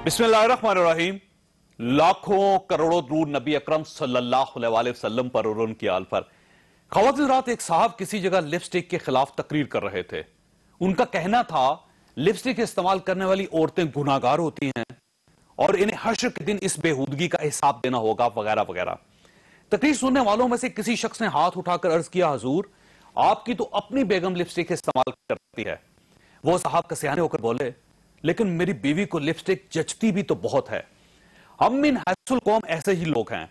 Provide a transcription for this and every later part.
बिस्मिल्लाहिर्रहमानिर्रहीम। लाखों करोड़ों दूर नबी अकरम सल्लल्लाहु अलैहि वसल्लम पर और उनकी आल पर ख़वातीन रात एक साहब किसी जगह लिपस्टिक के खिलाफ तकरीर कर रहे थे। उनका कहना था लिपस्टिक इस्तेमाल करने वाली औरतें गुनाहगार होती हैं और इन्हें हश्र के दिन इस बेहूदगी का हिसाब देना होगा वगैरह वगैरह। तकरीर सुनने वालों में से किसी शख्स ने हाथ उठाकर अर्ज किया, हुजूर आपकी तो अपनी बेगम लिपस्टिक इस्तेमाल करती है। वो साहब कसियाने होकर बोले, लेकिन मेरी बीवी को लिपस्टिक जचती भी तो बहुत है। हम मिन हैसुल कौम ऐसे ही लोग हैं।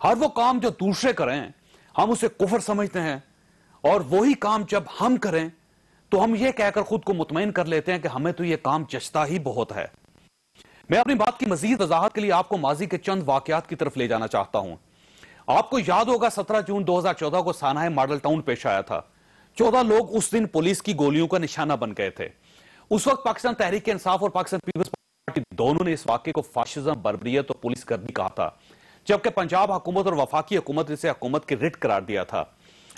हर वो काम जो दूसरे करें हम उसे कुफर समझते हैं, और वही काम जब हम करें तो हम ये कहकर खुद को मुतमईन कर लेते हैं कि हमें तो ये काम जचता ही बहुत है। मैं अपनी बात की मजीद वजाहत के लिए आपको माजी के चंद वाकयात की तरफ ले जाना चाहता हूं। आपको याद होगा 17 जून 2014 को सानाए मॉडल टाउन पेश आया था। 14 लोग उस दिन पुलिस की गोलियों का निशाना बन गए थे। उस वक्त पाकिस्तान तहरीक इंसाफ और पाकिस्तान पीपल्स पार्टी दोनों ने इस वाकये को फाशिज्म, बर्बरियत और पुलिस गर्दी कहा था, जबकि पंजाब हुकूमत और वफाकी हुकूमत इसे हुकूमत की रिट करार दिया था।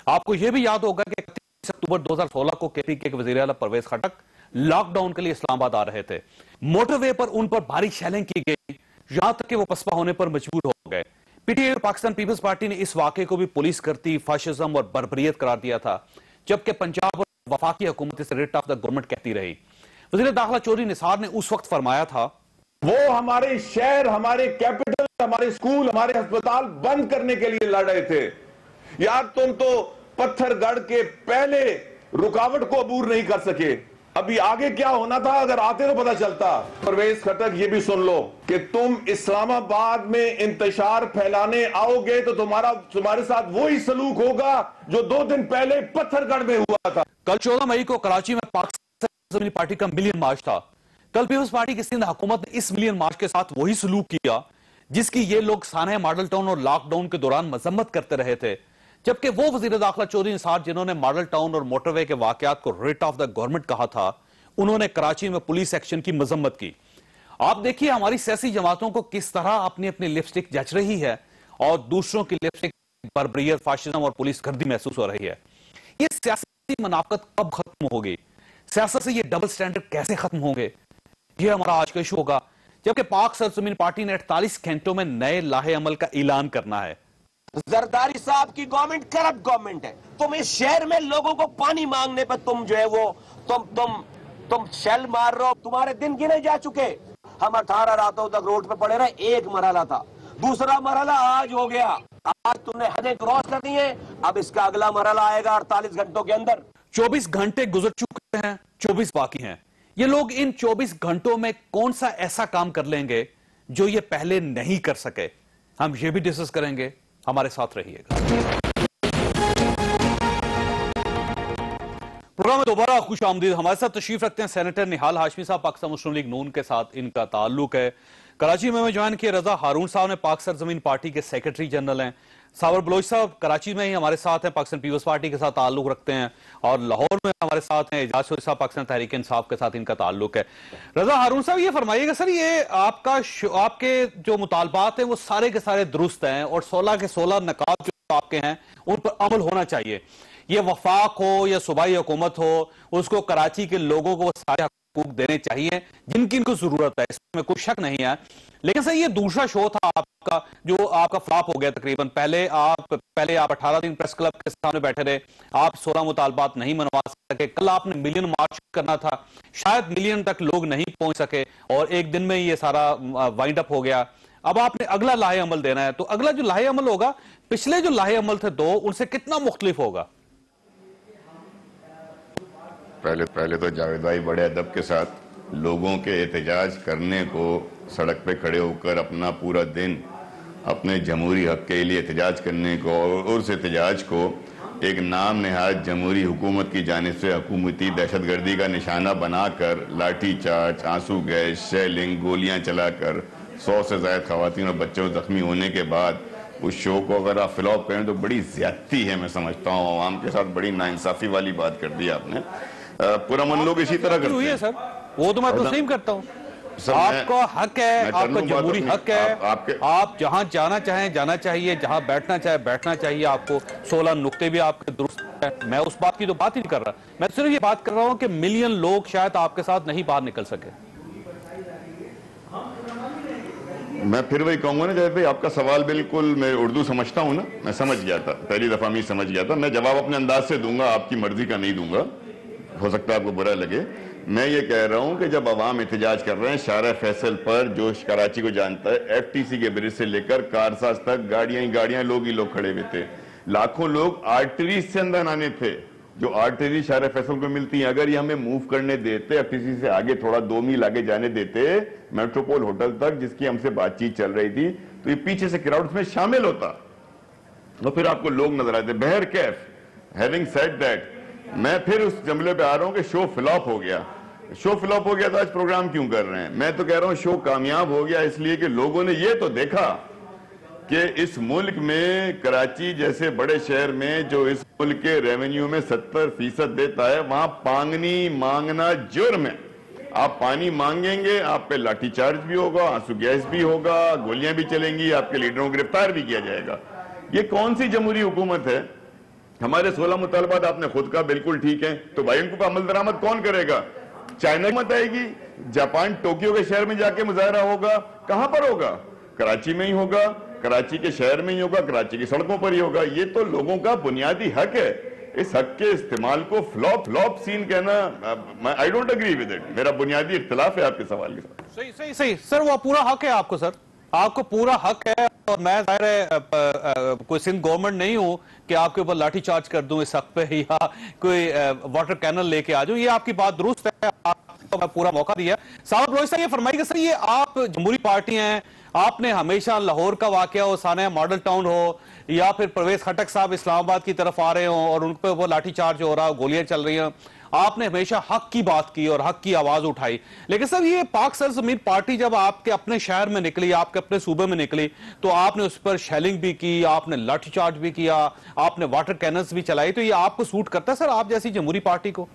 आपको यह भी याद होगा कि 31 अक्टूबर 2016 को केपीके के वजीर आला परवेज खटक लॉकडाउन के लिए इस्लामाबाद आ रहे थे। मोटरवे पर उन पर भारी शैलिंग की गई, यहां तक कि वो पसपा होने पर मजबूर हो गए। पीटीआई और पाकिस्तान पीपल्स पार्टी ने इस वाकये को भी पुलिस करती, फाशिज्म और बर्बरियत करार दिया था, जबकि पंजाब और वफाकी हुकूमत इसे रिट ऑफ द गवर्नमेंट कहती रही। वज़ीर दाखिला चौधरी निसार ने उस वक्त फरमाया था, वो हमारे शहर, हमारे कैपिटल, हमारे स्कूल, हमारे अस्पताल बंद करने के लिए लड़ रहे थे। यार तुम तो पत्थर गढ़ के पहले रुकावट को अबूर नहीं कर सके। अभी आगे क्या होना था अगर आते तो पता चलता। परवेज खटक ये भी सुन लो कि तुम इस्लामाबाद में इंतशार फैलाने आओगे तो तुम्हारे साथ वही सलूक होगा जो 2 दिन पहले पत्थरगढ़ में हुआ था। कल 14 मई को कराची में पाकिस्तान पार्टी का मिलियन मार्च था। कल पीपल्स पार्टी की सिंध हुकूमत ने इस मिलियन मार्च के साथ वही सलूक किया जिसकी ये लोग सानाए मॉडल टाउन और लॉकडाउन के दौरान मजम्मत करते रहे थे, जबकि वो वजीर दाखिला चौधरी निसार जिन्होंने मॉडल टाउन और मोटरवे के वाकयात को रिट ऑफ द गवर्नमेंट कहा था, उन्होंने कराची में पुलिस एक्शन की मजम्मत की। आप देखिए हमारी सियासी जमातों को किस तरह अपनी अपनी लिपस्टिक जच रही है और दूसरों की लिपस्टिक बर्बरियत, फाशिज्म और पुलिस गर्दी महसूस हो रही है। ये सियासी मुनाफकत कब खत्म होगी? सियासत से ये डबल स्टैंडर्ड कैसे खत्म होंगे? ये हमारा आज का इशू होगा, जबकि पाक सरजमीन पार्टी ने 48 घंटों में नए लाहे अमल का ऐलान करना है। जरदारी साहब की गवर्नमेंट करप्ट गवर्नमेंट है। तुम इस शहर में लोगों को पानी मांगने पर तुम जो है वो तुम शेल मार रहे हो। तुम्हारे दिन गिने जा चुके। हम 18 रातों तक रोड पे पड़े रहे। एक मरहला था, दूसरा मरहला आज हो गया। आज तुमने हदें क्रॉस कर दी है। अब इसका अगला मरहला आएगा 48 घंटों के अंदर। 24 घंटे गुजर चुके हैं, 24 बाकी हैं। ये लोग इन 24 घंटों में कौन सा ऐसा काम कर लेंगे जो ये पहले नहीं कर सके? हम ये भी डिस्कस करेंगे, हमारे साथ रहिएगा। प्रोग्राम में दोबारा खुश आमदीद। हमारे साथ तशरीफ रखते हैं सेनेटर निहाल हाशमी साहब, पाकिस्तान मुस्लिम लीग नून के साथ इनका ताल्लुक है। कराची में ज्वाइन किए रजा हारून साहब ने पाक सरजमीन पार्टी के सेक्रेटरी जनरल हैं। साबर बलोच साहब कराची में ही हमारे साथ हैं, पाकिस्तान पीपल्स पार्टी के साथ ताल्लुक रखते हैं। और लाहौर में हमारे साथ हैं एजाज शोरी साहब, पाकिस्तान तहरीक इंसाफ के साथ इनका ताल्लुक है। रजा हारून साहब ये फरमाइएगा सर, ये आपके जो मुतालबात हैं वो सारे के सारे दुरुस्त हैं और 16 के 16 नकाब जो आपके हैं उन पर अमल होना चाहिए। ये वफाक हो या सूबाई हुकूमत हो, उसको कराची के लोगों को सारे हकूक देने चाहिए जिनकी इनको जरूरत है, इसमें कोई शक नहीं है। लेकिन सर ये दूसरा शो था आपका जो आपका फ्लॉप हो गया तकरीबन। पहले आप 18 दिन प्रेस क्लब के सामने बैठे रहे, आप 16 मुतालबात नहीं मनवा सके। कल आपने मिलियन मार्च करना था, शायद मिलियन तक लोग नहीं पहुंच सके और एक दिन में ये सारा वाइंड अप हो गया। अब आपने अगला लाहे अमल देना है, तो अगला जो लाहे अमल होगा पिछले जो लाहे अमल थे 2 उनसे कितना मुख्तलिफ होगा? पहले तो जावेद भाई बड़े अदब के साथ लोगों के एहतजाज करने को, सड़क पे खड़े होकर अपना पूरा दिन अपने जमहूरी हक के लिए एहतजाज करने को और उस एहतजाज को एक नाम नहाद जमहूरी हुकूमत की जानिब से हुकूमती दहशतगर्दी का निशाना बनाकर लाठी चार्ज, आंसू गैस, शेलिंग, गोलियां चलाकर 100 से ज़्यादा खवातीन और बच्चों जख्मी होने के बाद उस शो को अगर आप फ्लॉप करें तो बड़ी ज्यादती है। मैं समझता हूँ आवाम के साथ बड़ी नाइंसाफी वाली बात कर दी आपने। पूरा मन लोग इसी तरह करते हैं। सर वो तो मैं तस्लीम करता हूँ। आपका हक है, आपका जमहूरी हक है, आप जहां जाना चाहें जाना चाहिए, जहां बैठना चाहे बैठना चाहिए आपको। 16 नुक्ते भी आपके दुरुस्त है, मैं उस बात की तो बात ही नहीं कर रहा, मैं सिर्फ ये बात कर रहा हूं कि मिलियन लोग शायद आपके साथ नहीं बाहर निकल सके। मैं फिर वही कहूंगा ना, जैसे भाई आपका सवाल बिल्कुल, मैं उर्दू समझता हूं ना, मैं समझ गया था, पहली दफा मैं समझ गया था। मैं जवाब अपने अंदाज से दूंगा, आपकी मर्जी का नहीं दूंगा, हो सकता है आपको बुरा लगे। मैं ये कह रहा हूं कि जब अवाम एहतजाज कर रहे हैं शारा फैसल पर, जो कराची को जानता है, एफटीसी के ब्रिज से लेकर कारसाज तक गाड़ियां ही गाड़ियां, लोग ही लोग खड़े हुए थे, लाखों लोग आर्टरी से अंदर आने थे, जो आर्टरी शारा फैसल को मिलती है। अगर ये हमें मूव करने देते, एफटीसी से आगे थोड़ा 2 मील आगे जाने देते, मेट्रोपोल होटल तक, जिसकी हमसे बातचीत चल रही थी, तो ये पीछे से क्राउड में शामिल होता और फिर आपको लोग नजर आते। बहर कैफ, हैविंग सेड दैट, मैं फिर उस जमले पे आ रहा हूं कि शो फ्लॉप हो गया। शो फ्लॉप हो गया तो आज प्रोग्राम क्यों कर रहे हैं? मैं तो कह रहा हूं शो कामयाब हो गया इसलिए कि लोगों ने ये तो देखा कि इस मुल्क में, कराची जैसे बड़े शहर में, जो इस मुल्क के रेवेन्यू में 70% देता है, वहां पानी मांगना जुर्म है। आप पानी मांगेंगे, आप पे लाठीचार्ज भी होगा, आंसू गैस भी होगा, गोलियां भी चलेंगी, आपके लीडरों को गिरफ्तार भी किया जाएगा। ये कौन सी जमहूरी हुकूमत है? हमारे 16 मुतालबात आपने खुद का बिल्कुल ठीक है, तो भाई उनको अमल दरामद कौन करेगा? चाइना मत आएगी, जापान टोक्यो के शहर में जाके मुजाहरा होगा, कहां पर होगा? कराची में ही होगा, कराची के शहर में ही होगा, कराची की सड़कों पर ही होगा। ये तो लोगों का बुनियादी हक है। इस हक के इस्तेमाल को फ्लॉप सीन कहना, I don't agree with it. मेरा बुनियादी इख्तिलाफ है आपके सवाल के साथ। सही सर, वो पूरा हक है आपको सर, आपको पूरा हक है, और मैं जाहिर है कोई सिंध गवर्नमेंट नहीं हूं कि आपके ऊपर लाठी चार्ज कर दूं इस हक पे, या कोई वाटर कैनल लेके आ जाऊं। ये आपकी बात दुरुस्त है, आपको पूरा मौका दिया। साहब रोहित साहब ये फरमाइएगा सर, ये आप जमहूरी पार्टी हैं, आपने हमेशा लाहौर का वाकया हो, सानिया मॉडल टाउन हो, या फिर परवेज खटक साहब इस्लामाबाद की तरफ आ रहे हो और उन पर वो लाठी चार्ज हो रहा, गोलियां चल रही हैं, आपने हमेशा हक की बात की और हक की आवाज उठाई। लेकिन सर ये पाक सरजमीन पार्टी जब आपके अपने शहर में निकली, आपके अपने सूबे में निकली, तो आपने उस पर शेलिंग भी की, आपने लाठीचार्ज भी किया, आपने वाटर कैनन्स भी चलाई, तो ये आपको सूट करता है सर, आप जैसी जमहूरी पार्टी को?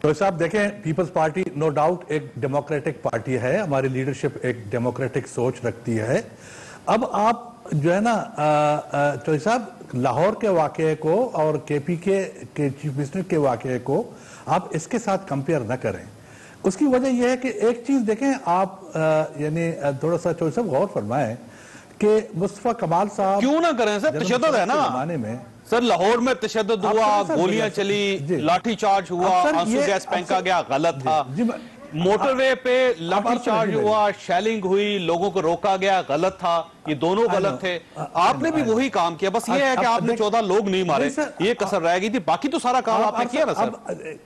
तो साहब देखें, पीपल्स पार्टी नो डाउट एक डेमोक्रेटिक पार्टी है, हमारी लीडरशिप एक डेमोक्रेटिक सोच रखती है। अब आप जो है ना, तो साहब लाहौर के वाकये को और केपी के चीफ मिनिस्टर के वाकये को आप इसके साथ कंपेयर न करें। उसकी वजह यह है कि एक चीज देखें आप, यानी थोड़ा सा चौधरी साहब गौर फरमाएं कि मुस्तफा कमाल साहब क्यों ना करें सर, तशद्दुद है ना जमाने में सर, लाहौर में तशद्दुद हुआ, गोलियां चली, लाठीचार्ज हुआ, आंसू गैस फेंका गया, गलत था। मोटरवे पे लाठीचार्ज हुआ, शेलिंग हुई, लोगों को रोका गया, गलत था। ये दोनों गलत थे, आपने भी वही काम किया। बस ये है कि आपने 14 लोग नहीं मारे, ये कसर रह गई थी, बाकी तो सारा काम आपने किया ना सर।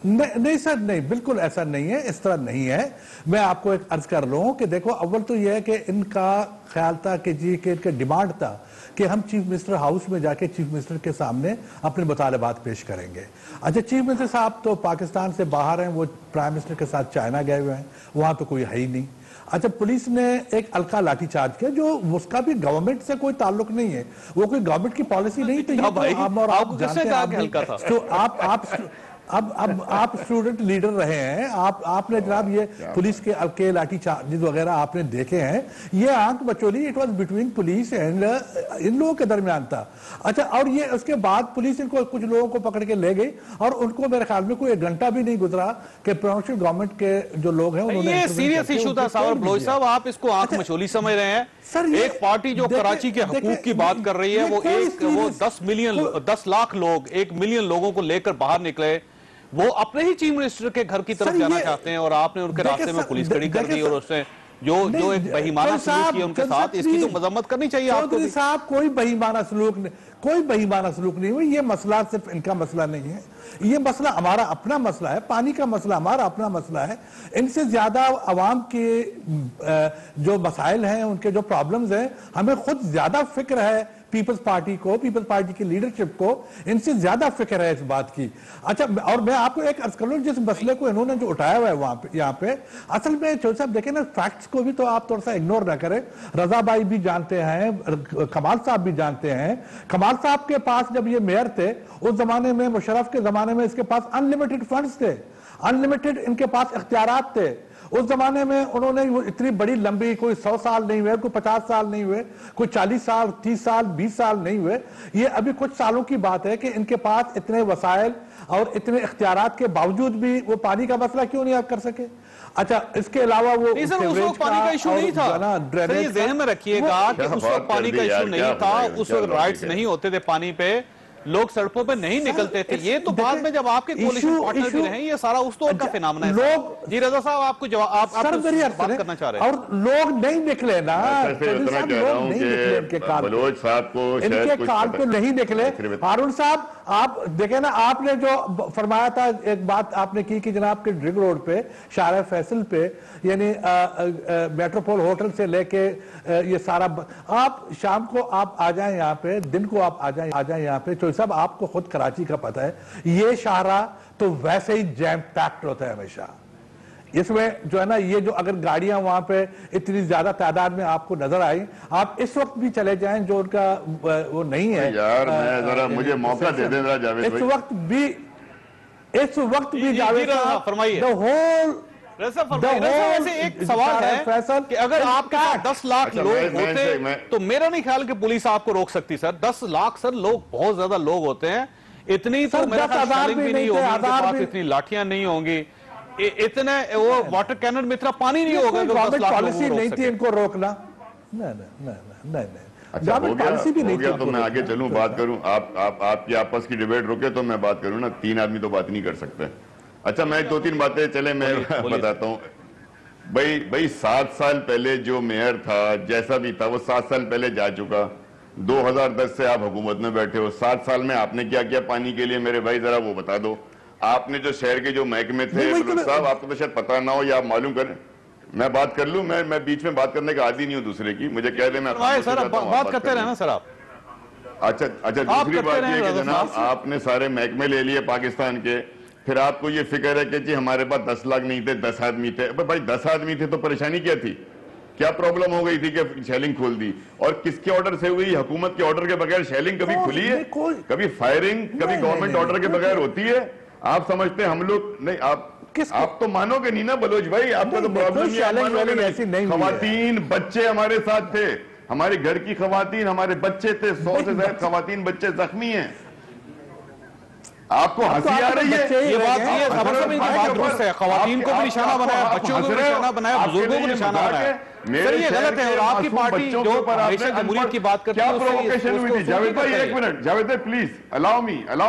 नहीं सर, नहीं, बिल्कुल ऐसा नहीं है, इस तरह नहीं है। मैं आपको एक अर्ज कर रहा हूं कि देखो, अव्वल तो यह है कि इनका ख्याल था कि जी के इनका डिमांड था कि हम चीफ मिनिस्टर हाउस में जाके चीफ मिनिस्टर के सामने अपने मुतालबात पेश करेंगे। अच्छा, चीफ मिनिस्टर साहब तो पाकिस्तान से बाहर हैं, वो प्राइम मिनिस्टर के साथ चाइना गए हुए हैं, वहां तो कोई है ही नहीं। अच्छा, पुलिस ने एक हल्का लाठीचार्ज किया, जो उसका भी गवर्नमेंट से कोई ताल्लुक नहीं है, वो कोई गवर्नमेंट की पॉलिसी नहीं थी। आपको किसने कहा कि हल्का था? तो आप स्टूडेंट लीडर रहे हैं, आपने जनाब ये पुलिस के लाठी चार्जेस वगैरह आपने देखे हैं, ये आंख बचोली, it was between police and इन लोगों के दरमियान था। अच्छा, और ये उसके बाद पुलिस इनको कुछ लोगों को पकड़ के ले गई और उनको मेरे ख्याल में कोई 1 घंटा भी नहीं गुजरा कि प्रोविंशियल गवर्नमेंट के जो लोग हैं उन्होंने। ये सीरियस इशू था साहब, आप इसको आंख मचोली समझ रहे हैं सर। एक पार्टी जो कराची के हकूक की बात कर रही है, वो 10 लाख लोग, 1 मिलियन लोगों को लेकर बाहर निकले, वो अपने ही चीफ मिनिस्टर के घर की तरफ जाना चाहते हैं, और आपने उनके रास्ते में पुलिस खड़ी कर दी, और उससे जो एक बेईमाना सलूक किया उनके साथ, इसकी तो मजम्मत करनी चाहिए आपको। चौधरी साहब, कोई बेईमाना सलूक नहीं हुई। ये मसला सिर्फ इनका मसला नहीं है, ये मसला हमारा अपना मसला है, पानी का मसला हमारा अपना मसला है। इनसे ज्यादा अवाम के जो मसाइल हैं, उनके जो प्रॉब्लम्स हैं, हमें खुद ज्यादा फिक्र है पीपल्स पार्टी को, पीपल्स पार्टी की लीडरशिप को इनसे ज्यादा फिक्र है इस बात की। अच्छा, और मैं आपको एक अर्ज कर लूं, जिस मसले को इन्होंने जो उठाया हुआ है वहां पे, यहाँ पे असल में चौधरी साहब देखें ना, फैक्ट्स को भी तो आप थोड़ा सा इग्नोर ना करें। रजा भाई भी जानते हैं, कमाल साहब भी जानते हैं। कमाल साहब के पास जब ये मेयर थे उस जमाने में, मुशर्रफ के जमाने में, इसके पास अनलिमिटेड फंड्स थे, अनलिमिटेड इनके पास इख्तियारात थे। उस जमाने में उन्होंने इतनी बड़ी लंबी, कोई 100 साल नहीं हुए, कोई 50 साल नहीं हुए, कोई 40 साल, 30 साल, 20 साल नहीं हुए। ये अभी कुछ सालों की बात है कि इनके पास इतने वसाइल और इतने इख्तियारात के बावजूद भी वो पानी का मसला क्यों नहीं हल कर सके। अच्छा, इसके अलावा वो नहीं सर, उस वक्त पानी का इशू नहीं था। सर ये ज़हन में रखिएगा कि उस वक्त पानी का इशू नहीं था, उस वक्त राइट्स नहीं होते थे पानी पे, लोग सड़कों पे नहीं निकलते थे। ये तो बाद में जब आपके कोalition पार्टनर भी रहे, ये सारा उस दौर का फिनोमेना है। लोग, जी रजा साहब, आपको जवाब आप बात करना चाह रहे हैं। और लोग नहीं निकले ना, लोग नहीं निकले इनके काल, बलोच साहब को, इनके काल तो नहीं निकले। हारून साहब, आप देखे ना, आपने जो फरमाया था, एक बात आपने की कि जनाब के ड्रिग रोड पे, शारा फैसल पे, यानी मेट्रोपोल होटल से लेके ये सारा, आप शाम को आप आ जाएं यहाँ पे, दिन को आप आ जाएं यहाँ पे। तो सब आपको खुद कराची का पता है, ये शाहरा तो वैसे ही जैम पैक्ड होता है हमेशा। इसमें जो है ना, ये जो अगर गाड़ियां वहां पे इतनी ज्यादा तादाद में आपको नजर आई, आप इस वक्त भी चले जाएं जो उनका वो नहीं है यार, मैं जरा मुझे मौका दे दें जरा जावेद भाई। इस वक्त भी जावेद साहब फरमाइए। द होल वैसे एक सवाल है कि अगर आपके साथ 10 लाख लोग होते तो मेरा नहीं ख्याल कि पुलिस आपको रोक सकती सर। 10 लाख सर, लोग बहुत ज्यादा लोग होते हैं, इतनी तो मेरा ख्याल भी नहीं होगी, इतनी लाठियां नहीं होंगी, इतने वो वाटर कैनन में इतना पानी नहीं होगा। पॉलिसी नहीं थी इनको रोकना। नहीं। अच्छा, हो गया तो मैं आगे चलूं, बात करूं। आपकी आपस की डिबेट रोके तो मैं बात करूं ना, 3 आदमी तो बात नहीं कर सकते। अच्छा, मैं 2-3 बातें चले मैं बताता हूँ भाई। 7 साल पहले जो मेयर था, जैसा भी था, वो 7 साल पहले जा चुका। 2010 से आप हुकूमत में बैठे हो, 7 साल में आपने क्या किया पानी के लिए, मेरे भाई जरा वो बता दो। आपने जो शहर के जो महकमे थे, साहब आपको तो शायद पता ना हो या आप मालूम करें, मैं बात कर लूं। मैं बीच में बात करने का आदी नहीं हूं दूसरे की, मुझे कह दे मैं बात करते रहना सर आप। अच्छा, दूसरी बात ये कि जनाब आपने सारे महकमे ले लिए पाकिस्तान के, फिर आपको ये फिक्र है कि जी हमारे पास 10 लाख नहीं थे, 10 आदमी थे। भाई 10 आदमी थे तो परेशानी क्या थी, क्या प्रॉब्लम हो गई थी कि शेलिंग खोल दी? और किसके ऑर्डर से हुई? हुकूमत के ऑर्डर के बगैर शेलिंग कभी खुली है? कभी फायरिंग कभी गवर्नमेंट ऑर्डर के बगैर होती है? आप समझते हैं हम लोग नहीं, आप तो मानोगे नहीं ना बलोच भाई, आपका तो प्रॉब्लम नहीं। खवातीन बच्चे हमारे साथ थे, हमारे घर की खवातीन, हमारे बच्चे थे, 100 से ज्यादा खवातीन बच्चे जख्मी हैं। आपको हंसी आ रही है? ये बात दुरुस्त है, खवातीन को भी निशाना बनाया, बच्चों को भी निशाना बनाया, बुजुर्गों को निशाना बनाया। सर ये गलत है। और आपकी पार्टी जो हमेशा जमहूरियत की बात करती है, क्या प्रोवोकेशन हुई थी? जावेद भाई 1 मिनट, जावेद भाई प्लीज अलाउ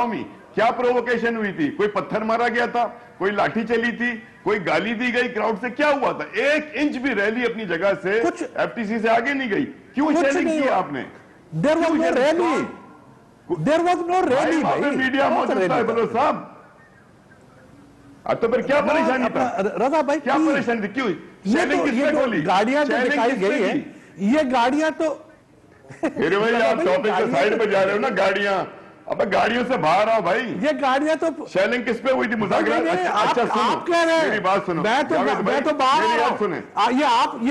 मी। क्या प्रोवोकेशन हुई थी? कोई पत्थर मारा गया था, कोई लाठी चली थी, कोई गाली दी गई क्राउड से? क्या हुआ था? 1 इंच भी रैली अपनी जगह से एफटीसी से आगे नहीं गई। क्यों शेलिंग की आपने? देयर वाज नो रैली भाई, मीडिया मौजूद था बलो साहब। अब तो फिर क्या परेशानी था रजा भाई? क्या परेशानी थी? क्यों गाड़ियां जो दिखाई गई है, ये गाड़ियां तो मेरे भाई आप टॉपिक पे साइड पे जा रहे हो ना। गाड़ियां, अबे गाड़ियों से बाहर आओ भाई। ये गाड़ियां तो शेलिंग किस पे हुई थी? मुज़ाकरात। अच्छा सुनो, मेरी बात सुनो, मैं तो बाहर सुने। ये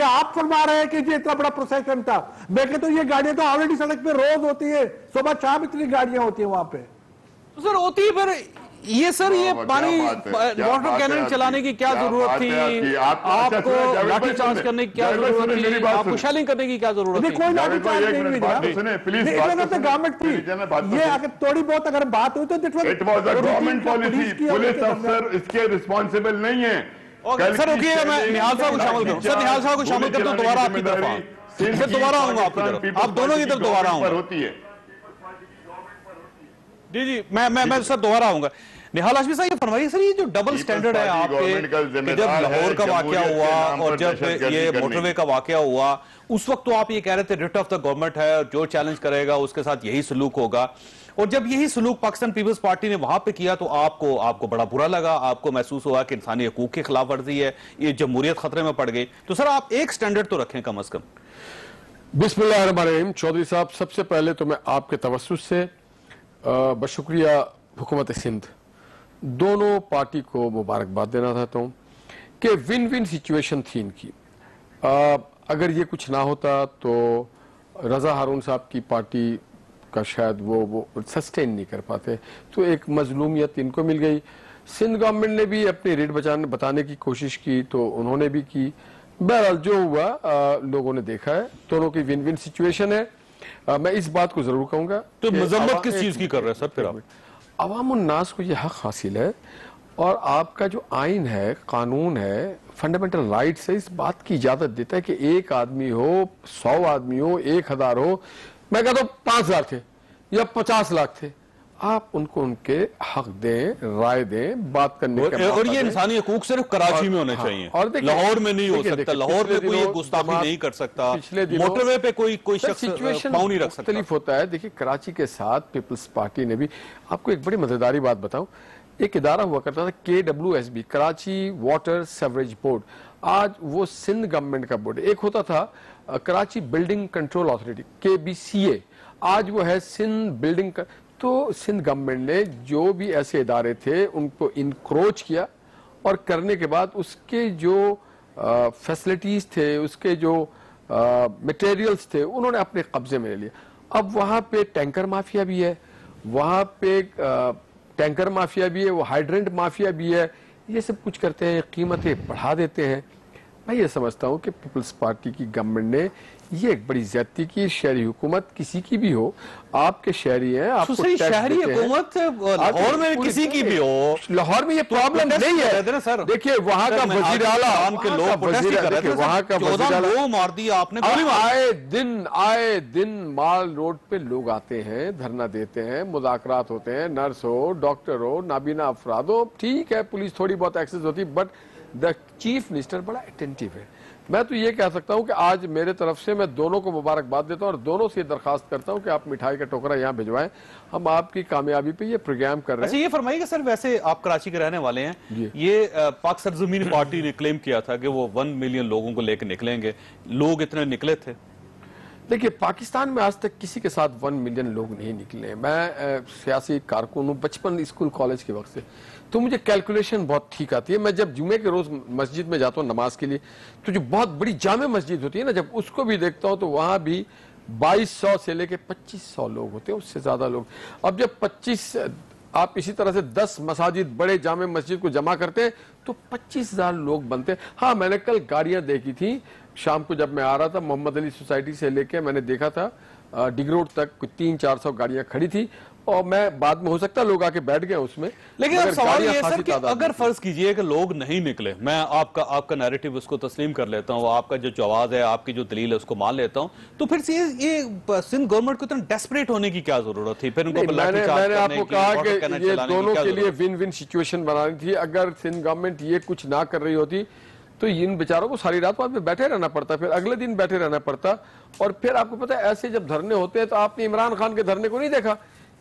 आप फरमा रहे हैं कि ये इतना बड़ा प्रोसेशन था। मैं कहता हूँ ये गाड़ियां तो ऑलरेडी सड़क पे रोज होती है, सुबह शाम इतनी गाड़ियां होती है वहां पे। तो सर होती है, पर ये सर ये पानी वाटर कैनन चलाने की क्या जरूरत थी? आपको लाठी चार्ज करने की क्या जरूरत थी? आपको शेलिंग करने की क्या जरूरत थी? कोई लाठी चार्ज नहीं हुई, गवर्नमेंट थी। ये अगर थोड़ी बहुत अगर बात हुई तो it was a government policy. Police अफसर इसके रिस्पॉन्सिबल नहीं है। सर रुकिए, मैं निहाल साहब को शामिल करूं। सर निहाल साहब को शामिल करता हूं, दोबारा आपकी तरफ फिर दोबारा आऊंगा आपकी तरफ, आप दोनों की तरफ दोबारा आऊंगा। होती है जी मैं सर दोबारा आऊंगा। निहाल हाशमी साहब ये फरमाइए सर, ये जो डबल स्टैंडर्ड है आपके, जब लाहौर का वाकया हुआ और जब ये मोटरवे का वाकया हुआ, उस वक्त तो आप ये कह रहे थे रिट ऑफ द गवर्नमेंट है और जो चैलेंज करेगा उसके साथ यही सलूक होगा। और जब यही सलूक पाकिस्तान पीपल्स पार्टी ने वहां पे किया तो आपको बड़ा बुरा लगा, आपको महसूस हुआ कि इंसानी हकूक की खिलाफ वर्जी है, ये जमहूरियत खतरे में पड़ गई। तो सर आप एक स्टैंडर्ड तो रखें कम अज कम। बिस्मिल्लाहिर्रहमानिर्रहीम। चौधरी साहब, सबसे पहले तो मैं आपके तवस्सुस से बशुक्रिया हुकूमत सिंध दोनों पार्टी को मुबारकबाद देना चाहता हूँ कि विन विन सिचुएशन थी इनकी। अगर ये कुछ ना होता तो रजा हारून साहब की पार्टी का शायद वो सस्टेन नहीं कर पाते, तो एक मजलूमियत इनको मिल गई। सिंध गवर्नमेंट ने भी अपनी रेट बताने की कोशिश की तो उन्होंने भी की। बहरहाल जो हुआ लोगों ने देखा है, दोनों की विन विन सिचुएशन है। मैं इस बात को जरूर कहूंगा तो मजम्मत किस चीज की कर रहे हैं सर फिर आप? अवामुन नास को ये हक हासिल है और आपका जो आइन है, कानून है, फंडामेंटल राइट्स है, इस बात की इजाजत देता है कि एक आदमी हो, 100 आदमी हो, 1000 हो, मैं कहता हूँ 5 लाख थे या 50 लाख थे, आप उनको उनके हक दें, राय दें, बात करने का। और ये इंसानी हकूक सिर्फ कराची में होने चाहिए, और लाहौर में नहीं हो सकता। लाहौर में कोई गुस्ताखी नहीं कर सकता, मोटरवे पे कोई शख्स पाँव नहीं रख सकता। मुख्तलिफ होता है। देखिए, कराची के साथ पीपल्स पार्टी ने भी, आपको एक बड़ी मजेदारी बात बताऊं, एक इदारा हुआ करता था KWSB, Karachi water sewerage board. आज वो सिंध गवर्नमेंट का बोर्ड। एक होता था Karachi building control authority, KBCA, आज वो है सिंध बिल्डिंग। तो सिंध गवर्नमेंट ने जो भी ऐसे इदारे थे उनको इनक्रोच किया और करने के बाद उसके जो फैसिलिटीज थे, उसके जो मटेरियल्स थे, उन्होंने अपने कब्जे में ले लिया। अब वहां पे टैंकर माफिया भी है, वहां पे टैंकर माफिया भी है, वो हाइड्रेंट माफिया भी है, ये सब कुछ करते हैं, कीमतें बढ़ा देते हैं। मैं ये समझता हूँ कि पीपल्स पार्टी की गवर्नमेंट ने ये एक बड़ी ज्यादती की। शहरी हुकूमत किसी की भी हो, आपके शहरी हैं, आपको शहरी हुकूमत लाहौर में किसी की भी हो, लाहौर में ये प्रॉब्लम नहीं है सर। देखिए, वहां का वजीर आला के लोग वहां का वजीर आला मार दिया आपने। आए दिन माल रोड पे लोग आते हैं, धरना देते हैं, मुज़ाकरात होते हैं, नर्स हो, डॉक्टर हो, नाबीना अफराद हो, ठीक है, पुलिस थोड़ी बहुत एक्सेस होती है, बट द चीफ मिनिस्टर बड़ा अटेंटिव है। मैं तो ये कह सकता हूं कि आज मेरे तरफ से मैं दोनों को मुबारकबाद देता हूं और दोनों से दरखास्त करता हूं कि आप मिठाई का टोकरा यहां भिजवाएं। हम आपकी कामयाबी पे ये प्रोग्राम कर रहे हैं। अच्छा, ये फरमाइएगा सर, वैसे आप कराची के रहने वाले हैं, ये पाक सरजमीन पार्टी ने क्लेम किया था कि वो 1 मिलियन लोगों को लेकर निकलेंगे, लोग इतने निकले थे? देखिए, पाकिस्तान में आज तक किसी के साथ 1 मिलियन लोग नहीं निकले। मैं सियासी कारकुन हूँ, बचपन स्कूल कॉलेज के वक्त से, तो मुझे कैलकुलेशन बहुत ठीक आती है। मैं जब जुमे के रोज मस्जिद में जाता हूँ नमाज के लिए, तो जो बहुत बड़ी जामे मस्जिद होती है ना, जब उसको भी देखता हूँ तो वहां भी 2200 से लेके 2500 लोग होते हैं, उससे ज्यादा लोग। अब जब 25 आप इसी तरह से 10 मसाजिद बड़े जामे मस्जिद को जमा करते हैं तो 25,000 लोग बनते हैं। हाँ, मैंने कल गाड़ियां देखी थी शाम को जब मैं आ रहा था, मोहम्मद अली सोसाइटी से लेके मैंने देखा था डिग रोड तक 300-400 गाड़ियां खड़ी थी, और मैं बाद में हो सकता है लोग आके बैठ गए उसमें। लेकिन अब सवाल ये है सर कि अगर फर्ज कीजिए कि लोग नहीं निकले, मैं आपका नैरेटिव उसको तस्लीम कर लेता हूँ, आपका जो जवाब है, आपकी जो दलील है उसको मान लेता हूँ, तो फिर ये सिंध गवर्नमेंट को इतना डेस्परेट होने की क्या जरूरत थी? फिर उनको मैंने आपको कहा कि ये दोनों के लिए विन विन सिचुएशन बनानी थी। अगर सिंध गवर्नमेंट ये कुछ ना कर रही होती तो इन बेचारों को सारी रात बाद में बैठे रहना पड़ता, फिर अगले दिन बैठे रहना पड़ता। और फिर आपको पता है, ऐसे जब धरने होते हैं तो आपने इमरान खान के धरने को नहीं देखा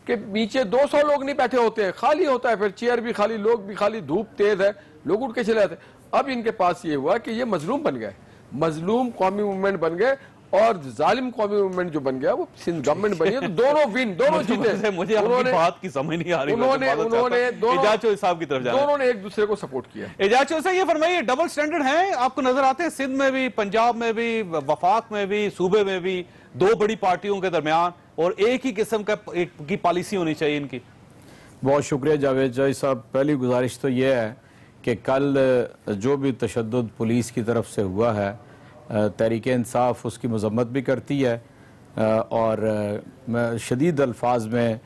कि नीचे 200 लोग नहीं बैठे होते हैं, खाली होता है, फिर चेयर भी खाली, लोग भी खाली, धूप तेज है, लोग उठ के चले जाते। अब इनके पास ये हुआ कि ये मजलूम बन गए, मजलूम कौमी मूवमेंट बन गए, और जालिम कौमी मूवमेंट जो बन गया वो सिंध गवर्नमेंट बनी है। तो दोनों विन, दोनों जीते। मुझे आपकी बात की समझ नहीं आ रही। उन्होंने साहब की तरफ जाना, दोनों ने एक दूसरे को सपोर्ट किया। एजाज चौधरी साहब, ये फरमाइए, डबल स्टैंडर्ड है आपको नजर आते हैं सिंध में भी, पंजाब में भी, वफाक में भी, सूबे में भी, दो बड़ी पार्टियों के दरमियान, और एक ही किस्म की पॉलिसी होनी चाहिए इनकी? बहुत शुक्रिया जावेद जाई साहब। पहली गुजारिश तो यह है कि कल जो भी तशद्दुद पुलिस की तरफ से हुआ है, तहरीक इंसाफ उसकी मजम्मत भी करती है और शदीद अल्फाज में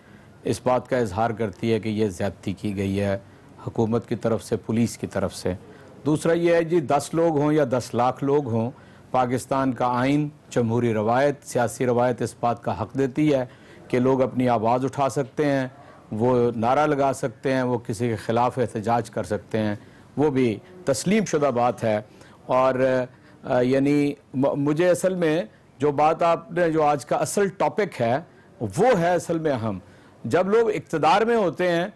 इस बात का इजहार करती है कि यह ज़्यादती की गई है हुकूमत की तरफ से, पुलिस की तरफ से। दूसरा यह है जी, 10 लोग हों या 10 लाख लोग हों, पाकिस्तान का आइन, जमहूरी रवायत, सियासी रवायत इस बात का हक देती है कि लोग अपनी आवाज़ उठा सकते हैं, वो नारा लगा सकते हैं, वो किसी के ख़िलाफ़ एहतजाज कर सकते हैं, वो भी तस्लीम शुदा बात है। और यानी मुझे असल में जो बात आपने, जो आज का असल टॉपिक है, वो है असल में अहम। जब लोग इक़्तिदार में होते हैं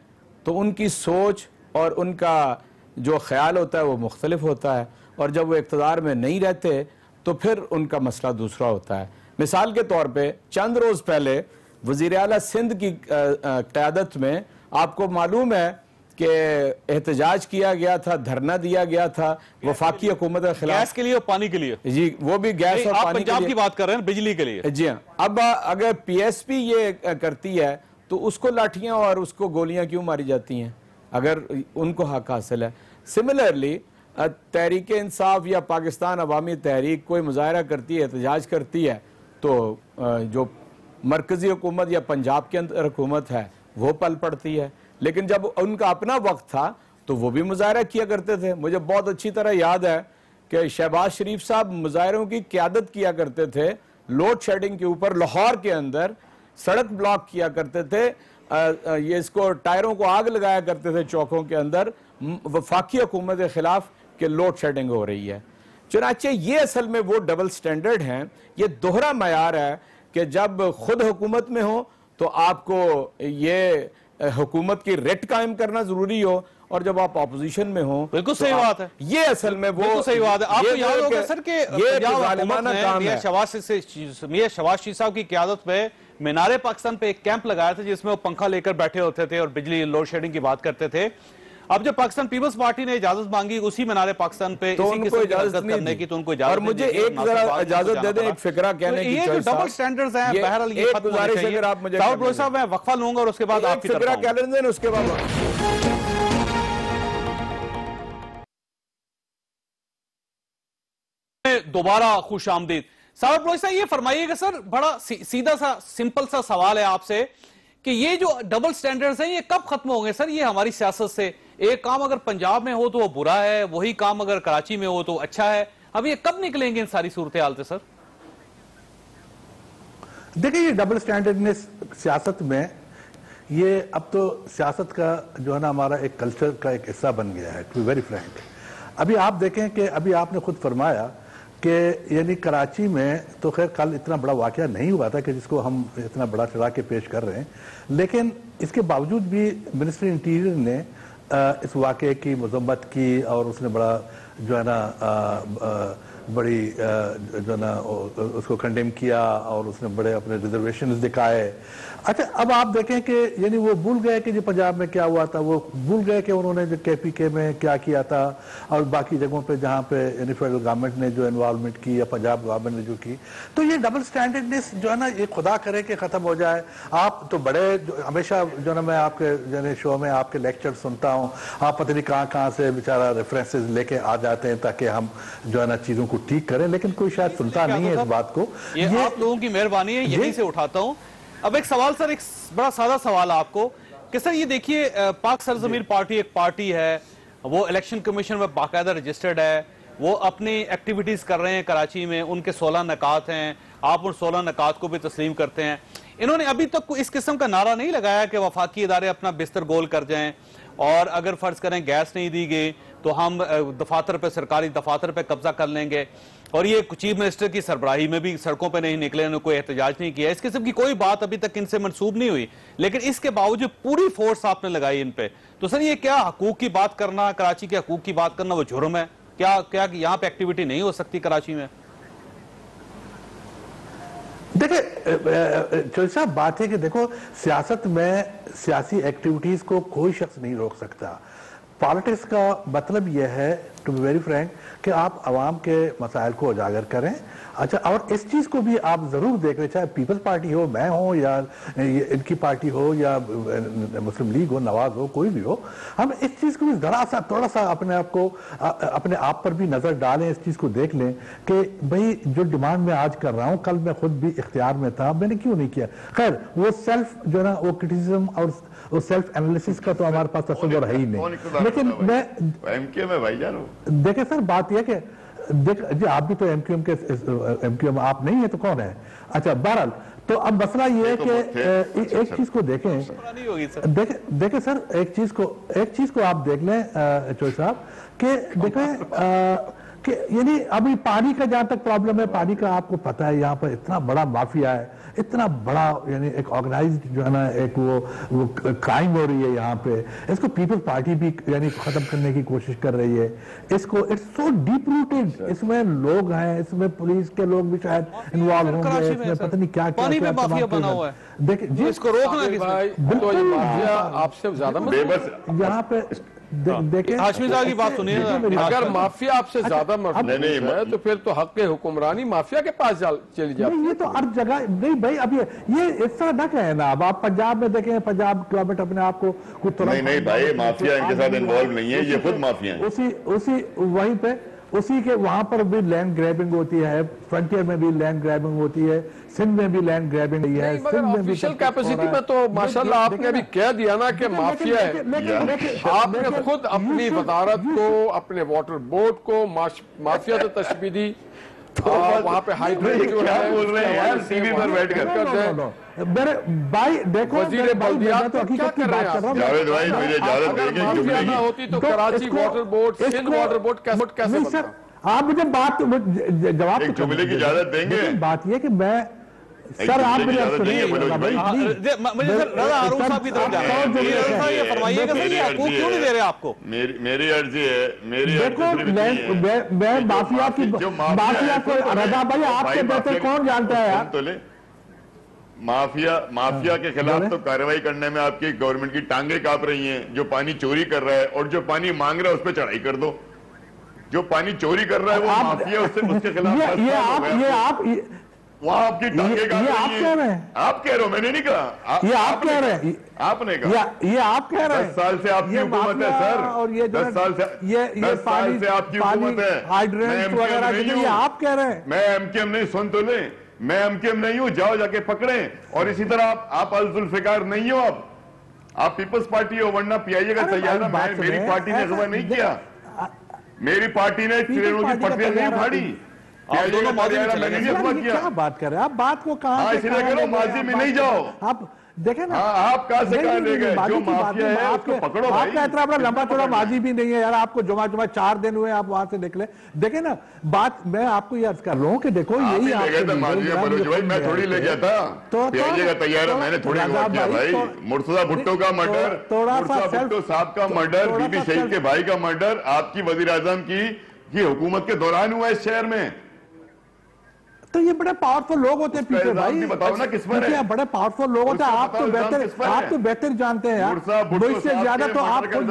तो उनकी सोच और उनका जो ख्याल होता है वो मुख्तलिफ होता है, और जब वो इक़्तिदार में नहीं रहते तो फिर उनका मसला दूसरा होता है। मिसाल के तौर पे चंद रोज पहले वजीर आला सिंध की क़यादत में आपको मालूम है कि एहतजाज किया गया था, धरना दिया गया था वफाकी हुकूमत के खिलाफ। गैस के लिए और पानी के लिए जी, वो भी गैस और पानी पंजाब की बात कर रहे हैं, बिजली के लिए। जी हाँ। अब अगर पीएसपी ये करती है तो उसको लाठियां और उसको गोलियां क्यों मारी जाती हैं अगर उनको हक हासिल है? सिमिलरली तहरीक इंसाफ या पाकिस्तान अवामी तहरीक कोई मुजाहरा करती है, एहतजाज करती है, तो जो मरकजी हुकूमत या पंजाब के अंदर हुकूमत है वो पल पड़ती है। लेकिन जब उनका अपना वक्त था तो वो भी मुजाहरा किया करते थे। मुझे बहुत अच्छी तरह याद है कि शहबाज शरीफ साहब मुजाहरों की क़यादत किया करते थे, लोड शेडिंग के ऊपर लाहौर के अंदर सड़क ब्लॉक किया करते थे, ये इसको टायरों को आग लगाया करते थे चौकों के अंदर वफाकी हुकूमत के खिलाफ कि लोड शेडिंग हो रही है। चुनाचे ये असल में वो डबल स्टैंडर्ड हैं, ये दोहरा मयार है कि जब खुद हुकूमत में हो तो आपको ये हुकूमत की रेट कायम करना जरूरी हो, और जब आप ऑपोजिशन में हो बिल्कुल सही बात है। ये असल में वो सही बात है। आपको याद होगा सर कि मियां शहबाज शरीफ साहब की क़यादत में मीनारे पाकिस्तान पे एक कैंप लगाया था जिसमें वो पंखा लेकर बैठे होते थे और बिजली लोड शेडिंग की बात करते थे। अब जब पाकिस्तान पीपल्स पार्टी ने इजाजत मांगी उसी मीनारे पाकिस्तान पे तो उनको इजाजत करने की, तो उनको इजाजत। और मुझे एक जरा इजाजत दे दें, एक फिक्रा कहने की। ये जो डबल स्टैंडर्ड्स हैं, बहरहाल ये गुजारिश है, अगर आप मुझे साहब मैं वक्फा लूंगा और उसके बाद आपकी फिक्रा कह लें दें, उसके बाद दोबारा खुश आमदीद। साहब ये फरमाइएगा सर, बड़ा सीधा सा सिंपल सा सवाल है आपसे कि ये जो डबल स्टैंडर्ड्स हैं ये कब खत्म होंगे सर? ये हमारी सियासत से एक काम अगर पंजाब में हो तो वो बुरा है, वही काम अगर कराची में हो तो अच्छा है। अब ये कब निकलेंगे इन सारी सूरत हाल से सर? देखिए, ये डबल स्टैंडर्डनेस सियासत में ये अब तो सियासत का जो है ना हमारा एक कल्चर का एक हिस्सा बन गया है, टू बी वेरी फ्रैंक। अभी आप देखें कि अभी आपने खुद फरमाया कि यानी कराची में तो खैर कल इतना बड़ा वाकया नहीं हुआ था कि जिसको हम इतना बड़ा चढ़ा के पेश कर रहे हैं, लेकिन इसके बावजूद भी मिनिस्ट्री इंटीरियर ने इस वाकये की मजम्मत की और उसने बड़ा जो है ना बड़ी जो है ना उसको कंडेम किया और उसने बड़े अपने रिजर्वेशन दिखाए। अच्छा, अब आप देखें कि यानी वो भूल गए कि जो पंजाब में क्या हुआ था, वो भूल गए कि उन्होंने जो KPK में क्या किया था और बाकी जगहों पे जहाँ पे यानी फेडरल गवर्नमेंट ने जो इन्वॉल्वमेंट की या पंजाब गवर्नमेंट ने जो की। तो ये डबल स्टैंडर्डनेस जो है ना ये खुदा करे कि ख़त्म हो जाए। आप तो बड़े हमेशा जो ना मैं आपके जो शो में आपके लेक्चर सुनता हूँ, आप पता नहीं कहाँ से बेचारा रेफरेंसेज लेके आ जाते हैं ताकि हम जो है ना चीज़ों को ठीक करें, लेकिन कोई शायद सुनता नहीं है इस बात को। ये आप लोगों की मेहरबानी है, यहीं से उठाता हूँ। अब एक सवाल सर, एक बड़ा सादा सवाल आपको कि सर ये देखिए पाक सरजमीर पार्टी एक पार्टी है, वो इलेक्शन कमीशन में बाकायदा रजिस्टर्ड है, वो अपनी एक्टिविटीज कर रहे हैं कराची में, उनके 16 नकात हैं, आप उन 16 नकात को भी तस्लीम करते हैं। इन्होंने अभी तक इस किस्म का नारा नहीं लगाया कि वफाकी इदारे अपना बिस्तर गोल कर जाएं और अगर फर्ज करें गैस नहीं दी गई तो हम दफातर पे, सरकारी दफातर पे कब्जा कर लेंगे। और ये चीफ मिनिस्टर की सरबराही में भी सड़कों पे नहीं निकले, उन्होंने कोई एहतजाज नहीं किया, इस किस्म की कोई बात अभी तक इनसे मंसूब नहीं हुई, लेकिन इसके बावजूद पूरी फोर्स आपने लगाई इन पे। तो सर ये क्या हकूक की बात करना, कराची के हकूक की बात करना वो जुर्म है क्या? क्या यहाँ पे एक्टिविटी नहीं हो सकती कराची में? देखिए चौधरी साहब, बात है कि देखो सियासत में सियासी एक्टिविटीज को कोई शख्स नहीं रोक सकता। पॉलिटिक्स का मतलब यह है, टू बी वेरी फ्रैंक, कि आप आवाम के मसाइल को उजागर करें। अच्छा, और इस चीज़ को भी आप ज़रूर देख लें, चाहे पीपल्स पार्टी हो, मैं हो या इनकी पार्टी हो या मुस्लिम लीग हो, नवाज हो, कोई भी हो, हम इस चीज़ को भी ज़रा सा थोड़ा सा अपने आप पर भी नज़र डालें, इस चीज़ को देख लें कि भाई जो डिमांड मैं आज कर रहा हूँ, कल मैं खुद भी इख्तियार में था, मैंने क्यों नहीं किया। खैर वो सेल्फ जो है ना वो क्रिटिसिज्म और वो सेल्फ एनालिसिस का तो हमारे पास तस्वीर है ही नहीं। लेकिन मैं एमक्यूएम है भाईजान। देखे सर, बात यह कि देख जी आप भी तो एमक्यूएम आप नहीं है तो कौन है? अच्छा, बहरहाल तो अब मसला ये है कि एक चीज को देखें, देखें सर, एक चीज को आप देख लें चौधरी साहब कि देखें कि यानी अभी पानी का जहां तक प्रॉब्लम है, पानी का आपको पता है यहाँ पर इतना बड़ा माफिया है, इतना बड़ा यानी एक ऑर्गेनाइज्ड जो है ना एक वो क्राइम हो रही है यहाँ पे। इसको पीपल्स पार्टी भी यानी खत्म करने की कोशिश कर रही है। इसको इट्स सो डीप रूटेड, इसमें लोग हैं, इसमें पुलिस के लोग भी शायद इन्वॉल्व होंगे, इसमें पता नहीं क्या पानी पे माफिया बना हुआ है। देखिए जी, इसको रोकना बिल्कुल आपसे ज्यादा यहाँ पे देखिए हाशमी साहब की बात सुनिए। अगर माफिया आपसे ज्यादा मजबूत है तो फिर तो हक हुक्मरानी माफिया के पास चली जाती है। ये तो हर जगह नहीं भाई, अब ये इस तरह ना कहे ना। अब आप पंजाब में देखें, पंजाब गवर्नमेंट अपने आप को कुछ नहीं भाई, माफिया इनके साथ इन्वॉल्व नहीं है, ये खुद माफिया है। उसी वहीं पे उसी के वहां पर भी लैंड ग्रैबिंग होती है, फ्रंटियर में भी लैंड ग्रैबिंग होती है, सिंध में भी लैंड ग्रैबिंग है, सिंध में भी ऑफिशियल कैपेसिटी में तो माशाल्लाह आपने अभी कह दिया ना कि माफिया है। आपने खुद अपनी वजारत को, अपने वाटर बोर्ड को माफिया से तशबीह दी। वहाँ पे हाइड्रेट जो क्या बोल रहे हैं यार, टीवी पर बैठकर मेरे भाई देखो, वजीर बल्दियात तो हकीकत की बात कर रहा हूं। जावेद भाई मुझे इजाजत देंगे, जुमले की होती तो Karachi water board, Sindh water board कैसे बनता? आप मुझे बात जवाब जुमले की इजाजत देंगे। बात ये कि मैं सर आप मुझे मुझे रज़ा हारून साहब की तरफ जाना है। ये फरमाइएगा सर, ये हकूक क्यों नहीं दे रहे आपको? मेरी अर्जी है, मेरी देखो मैं माफिया की माफिया को रज़ा भाई आपसे बेहतर कौन जानता है यार? तो ले माफिया के खिलाफ तो कार्रवाई करने में आपकी गवर्नमेंट की टांगे कांप रही हैं। जो पानी चोरी कर रहा है और जो पानी मांग रहा है उस पर चढ़ाई कर दो। जो पानी चोरी कर रहा है वो माफिया, उसके खिलाफ वहां आपकी टांगे कांप रही हैं। आप कह रहे हो, मैंने नहीं कहा, ये आप कह रहे हैं, आपने कहा, ये आप कह रहे हैं। 10 साल से आपकी हुकूमत है सर, और ये 10 साल से आपकी हुकूमत है। हाइड्रेंट वगैरह ये आप कह रहे हैं। मैं एमकेएम नहीं, सुन तो ले, मैं एमकेएम नहीं हूं, जाओ जाके पकड़े। और इसी तरह आप अल-जुल्फ़िकार नहीं हो, आप पीपल्स पार्टी हो, वरना पीआईए का तैयारा मेरी पार्टी ने अगवा नहीं किया। मेरी पार्टी ने ट्रेनों की पटरियां नहीं फाड़ी, मैंने नहीं अगवा किया। क्या बात कर रहे हैं आप? बात को कहां इसलिए करो, माजी में नहीं जाओ आप। देखे ना, आप कहां से कहां ले गए? जो माफिया है उसको पकड़ो भाई। आपका इतना बड़ा लंबा चौड़ा माजी भी नहीं है यार। आपको जुमा 4 दिन हुए, आप वहां से निकले। देखे ना, बात मैं आपको ये अर्ज कर रहा हूँ कि देखो यही मैं थोड़ी ले गया था तो का तैयार, मैंने थोड़ी किया भाई। मुर्तजा भुट्टो का मर्डर, मुर्तजा भुट्टो साहब का मर्डर, बीबी शहीद के भाई का मर्डर आपकी वजीर आजम की हुकूमत के दौरान हुआ इस शहर में। तो ये बड़े पावरफुल लोग होते हैं पीछे भाई, बताओ ना किस पर है? बड़े पावरफुल लोग होते हैं। आप तो बेहतर जानते हैं यार, मुझसे ज्यादा तो आप खुद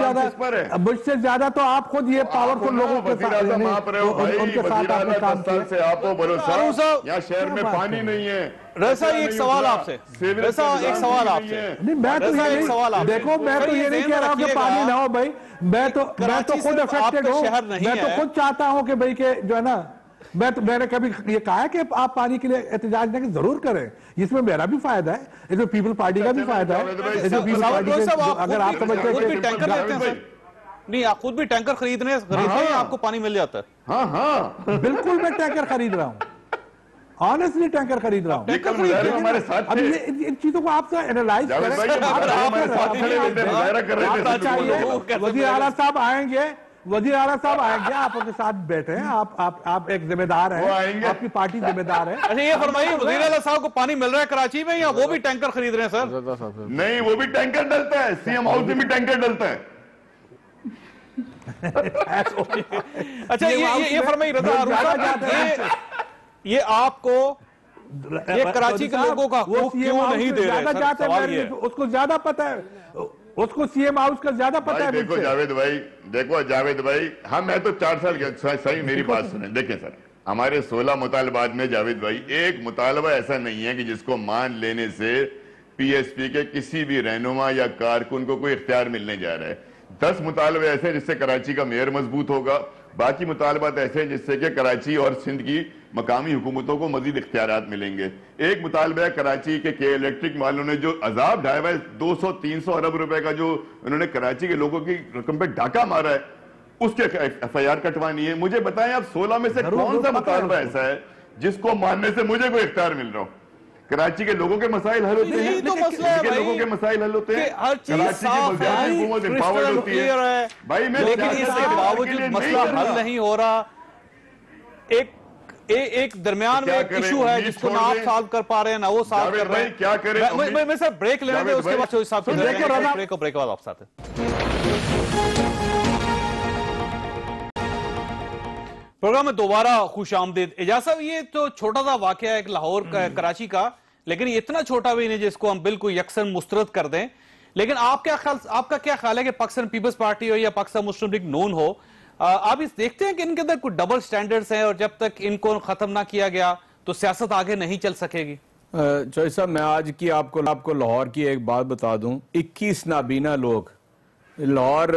मुझसे ज्यादा तो आप खुद ये पावरफुल लोगों के साथ उनके साथ आपने काम किया। से आपको भरोसा, यहाँ शहर में पानी नहीं है। रज़ा एक सवाल आपसे, रज़ा एक सवाल आपसे। नहीं मैं तो ये सवाल देखो, मैं तो ये नहीं कह रहा हूँ कि पानी ना हो भाई, मैं तो खुद अफेक्टेड हूँ। मैं तो खुद चाहता हूँ कि भाई के जो है ना, मैंने कभी ये कहा है कि आप पानी के लिए एहतजाज नहीं जरूर करें। इसमें मेरा भी फायदा है, इसमें पीपल पार्टी का भी फायदा है। अगर आप समझते हैं टैंकर लेते हैं नहीं, आप खुद भी टैंकर खरीदते हैं, आपको पानी मिल जाता है? हाँ बिल्कुल, मैं टैंकर खरीद रहा हूँ, ऑनेस्टली टैंकर खरीद रहा हूँ। हमारे साथ अब इन चीजों को आप एनालाइज करें। वज़ीर आला साहब आएंगे, वज़ीर आला साहब आएंगे, आप उनके साथ बैठे हैं, आप एक जिम्मेदार हैं, आपकी पार्टी जिम्मेदार है। अच्छा ये फरमाइए, वज़ीर आला साहब को पानी मिल रहा है कराची में, या वो भी टैंकर खरीद रहे हैं सर? नहीं, वो भी टैंकर डलता है, सीएम हाउस में भी टैंकर डलता है। अच्छा ये फरमाइए रज़ा हारून साहब, ये आपको ये कराची के लोगों का क्यों नहीं दे रहे? उसको ज्यादा पता है, उसको सीएम हाउस का ज्यादा पता है। देखो जावेद भाई, हाँ मैं तो 4 साल सही, मेरी बात सुने। देखें सर, हमारे 16 मुतालबात में जावेद भाई एक मुतालबा ऐसा नहीं है कि जिसको मान लेने से पीएसपी के किसी भी रहनुमा या कारकुन को कोई इख्तियार मिलने जा रहा है। 10 मुतालबे ऐसे हैं जिससे कराची का मेयर मजबूत होगा, बाकी मुतालबात ऐसे हैं जिससे कि कराची और सिंध की मकामी हुकूमतों को मजीद इख्तियारात मिलेंगे। एक मुतालबा है कराची के इलेक्ट्रिक वालों ने जो अजाब ढाया है, 200-300 अरब रुपए का जो उन्होंने कराची के लोगों की रकम पे डाका मारा है, उसके एफआईआर कटवानी है। मुझे बताएं आप 16 में से कौन सा मुतालबा ऐसा है जिसको मानने से मुझे कोई इख्तियार मिल रहा हो? कराची के लोगों के मसाइल हल होते हैं, तो मसला है लोगों के मसाइल हल होते हैं, हर चीज साफ है, भाई। लेकिन इसके बावजूद मसला हल नहीं हो रहा। एक दरमियान में एक इशू है जिसको ना आप सॉल्व कर पा रहे हैं ना वो सॉल्व कर रहे हैं। क्या करें? मैं सर ब्रेक लेने दें, उसके बाद साहब ब्रेक के बाद आपसे आते हैं। प्रोग्राम में दोबारा खुश आमदीद। एजाज साहब, ये तो छोटा सा वाकया है लाहौर कराची का, लेकिन इतना छोटा भी नहीं जिसको हम बिल्कुल यकसन मुस्तरद कर दें। लेकिन आपका क्या ख्याल है कि पाकिस्तान पीपल्स पार्टी हो या पाकिस्तान मुस्लिम लीग नून हो, आप इस देखते हैं कि इनके अंदर कुछ डबल स्टैंडर्ड्स हैं और जब तक इनको खत्म ना किया गया तो सियासत आगे नहीं चल सकेगी? चौधरी साहब, मैं आज की आपको लाहौर की एक बात बता दूं। 21 नाबीना लोग लाहौर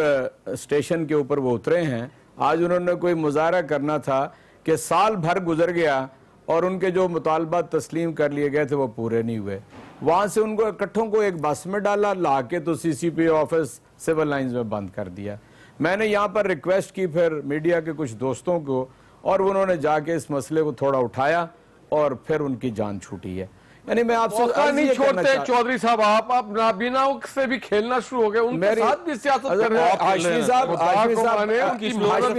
स्टेशन के ऊपर वो उतरे हैं। आज उन्होंने कोई मुजाहरा करना था कि साल भर गुजर गया और उनके जो मुतालबात तस्लीम कर लिए गए थे वो पूरे नहीं हुए। वहां से उनको इकट्ठों को एक बस में डाला, ला के तो CCP ऑफिस सिविल लाइंस में बंद कर दिया। मैंने यहाँ पर रिक्वेस्ट की फिर मीडिया के कुछ दोस्तों को, और उन्होंने जाके इस मसले को थोड़ा उठाया और फिर उनकी जान छूटी है। यानी मैं आपसे नहीं छोड़ते चौधरी साहब, आप नाबीनाओं से भी खेलना शुरू हो गए, उनके साथ भी सियासत कर रहे हैं। हाशमी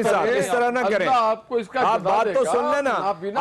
साहब इस तरह ना करें, आपको इसका आप बात तो सुन लेना।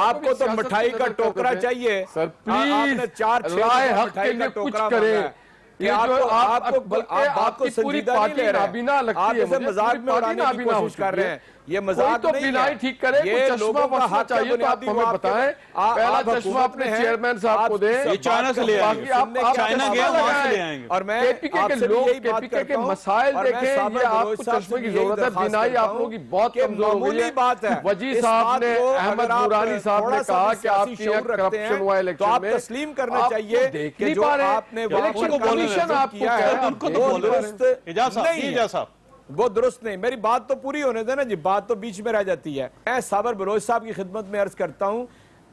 आपको तो मिठाई का टोकरा चाहिए सर, प्लीज 4-6 हक के लिए कुछ करें। ये जो आपको पूरी पार्टी नाबीना लगती है, मजाक में उड़ाने की कोशिश कर रहे हैं। ये मजाक तो बिनाई ठीक करे, ये चश्मा बसना चाहिए तो आप हमें बताएं। पहला चश्मा अपने चेयरमैन साहब को दें। ये चाइना से ले आएंगे, चाइना गया वहां से ले आएंगे। और मैं केपीके के लोग केपीके के मसाइल देखें, ये आपको चश्मे की जरूरत है। बिनाई आप लोगों की बहुत कमजोर हो गई है। वजी साहब ने, अहमद बुरानी साहब ने कहा कि आपके यहाँ करप्शन हुआ इलेक्शन में, तो आप तस्लीम करना चाहिए कि जो आपने इलेक्शन कमीशन आपको किया है उनको तो दुरुस्त वो दुरुस्त नहीं। मेरी बात तो पूरी होने देना जी, बात तो बीच में रह जाती है। मैं साबर बलोच साहब की खिदमत में अर्ज करता हूं,